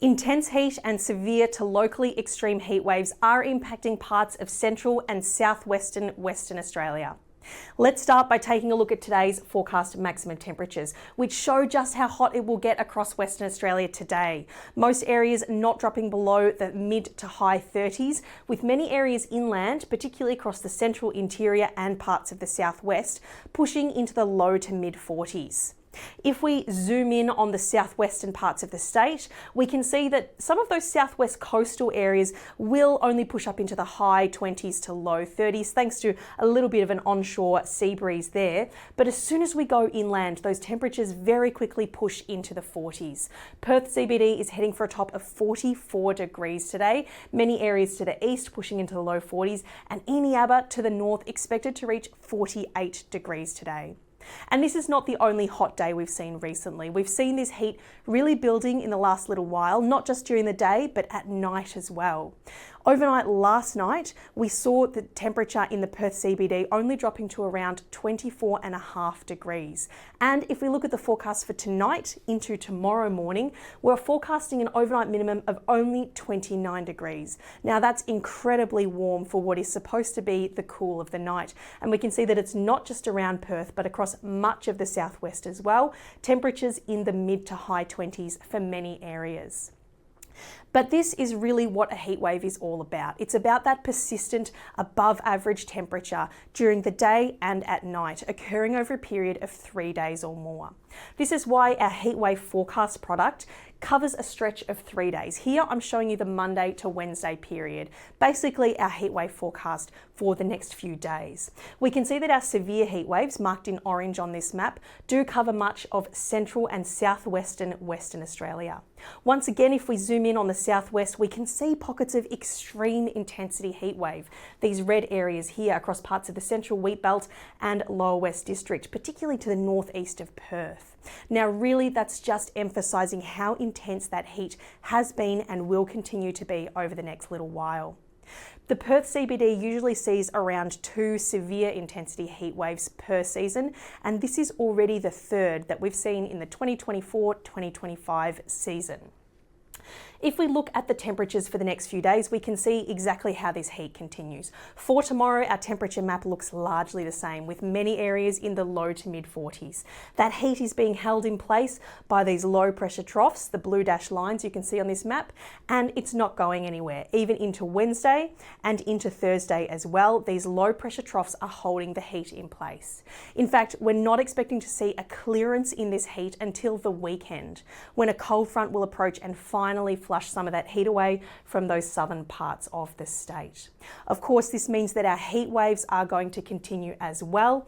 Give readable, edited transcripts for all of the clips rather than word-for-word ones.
Intense heat and severe to locally extreme heat waves are impacting parts of central and southwestern Western Australia. Let's start by taking a look at today's forecast maximum temperatures, which show just how hot it will get across Western Australia today. Most areas not dropping below the mid to high 30s, with many areas inland, particularly across the central interior and parts of the southwest, pushing into the low to mid 40s. If we zoom in on the southwestern parts of the state, we can see that some of those southwest coastal areas will only push up into the high 20s to low 30s, thanks to a little bit of an onshore sea breeze there. But as soon as we go inland, those temperatures very quickly push into the 40s. Perth CBD is heading for a top of 44 degrees today. Many areas to the east pushing into the low 40s, and Eneabba to the north expected to reach 48 degrees today. And this is not the only hot day we've seen recently. We've seen this heat really building in the last little while, not just during the day, but at night as well. Overnight last night, we saw the temperature in the Perth CBD only dropping to around 24.5 degrees. And if we look at the forecast for tonight into tomorrow morning, we're forecasting an overnight minimum of only 29 degrees. Now that's incredibly warm for what is supposed to be the cool of the night. And we can see that it's not just around Perth, but across much of the southwest as well. Temperatures in the mid to high 20s for many areas. But this is really what a heat wave is all about. It's about that persistent above average temperature during the day and at night, occurring over a period of 3 days or more. This is why our heat wave forecast product covers a stretch of 3 days. Here I'm showing you the Monday to Wednesday period, basically our heat wave forecast for the next few days. We can see that our severe heat waves, marked in orange on this map, do cover much of central and southwestern Western Australia. Once again, if we zoom in on the southwest, we can see pockets of extreme intensity heat wave. These red areas here across parts of the central Wheatbelt and Lower West District, particularly to the northeast of Perth. Now really that's just emphasising how intense that heat has been and will continue to be over the next little while. The Perth CBD usually sees around 2 severe intensity heat waves per season, and this is already the third that we've seen in the 2024-2025 season. If we look at the temperatures for the next few days, we can see exactly how this heat continues. For tomorrow, our temperature map looks largely the same, with many areas in the low to mid 40s. That heat is being held in place by these low pressure troughs, the blue dashed lines you can see on this map, and it's not going anywhere. Even into Wednesday and into Thursday as well, these low pressure troughs are holding the heat in place. In fact, we're not expecting to see a clearance in this heat until the weekend, when a cold front will approach and finally flush some of that heat away from those southern parts of the state. Of course, this means that our heat waves are going to continue as well.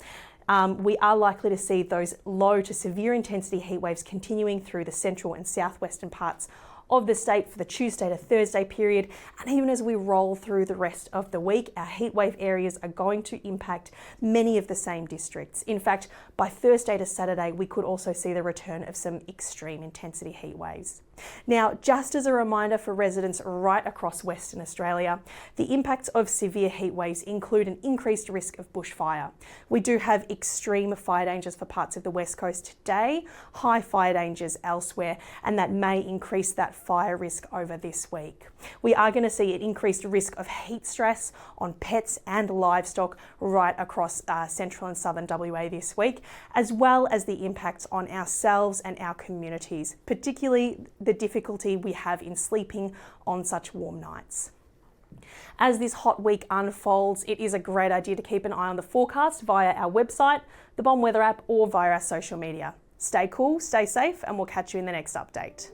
We are likely to see those low to severe intensity heat waves continuing through the central and southwestern parts of the state for the Tuesday to Thursday period. And even as we roll through the rest of the week, our heat wave areas are going to impact many of the same districts. In fact, by Thursday to Saturday, we could also see the return of some extreme intensity heat waves. Now, just as a reminder for residents right across Western Australia, the impacts of severe heat waves include an increased risk of bushfire. We do have extreme fire dangers for parts of the West Coast today, high fire dangers elsewhere, and that may increase that fire risk over this week. We are going to see an increased risk of heat stress on pets and livestock right across central and southern WA this week, as well as the impacts on ourselves and our communities, particularly the difficulty we have in sleeping on such warm nights. As this hot week unfolds, it is a great idea to keep an eye on the forecast via our website, the Bomb Weather app, or via our social media. Stay cool, stay safe, and we'll catch you in the next update.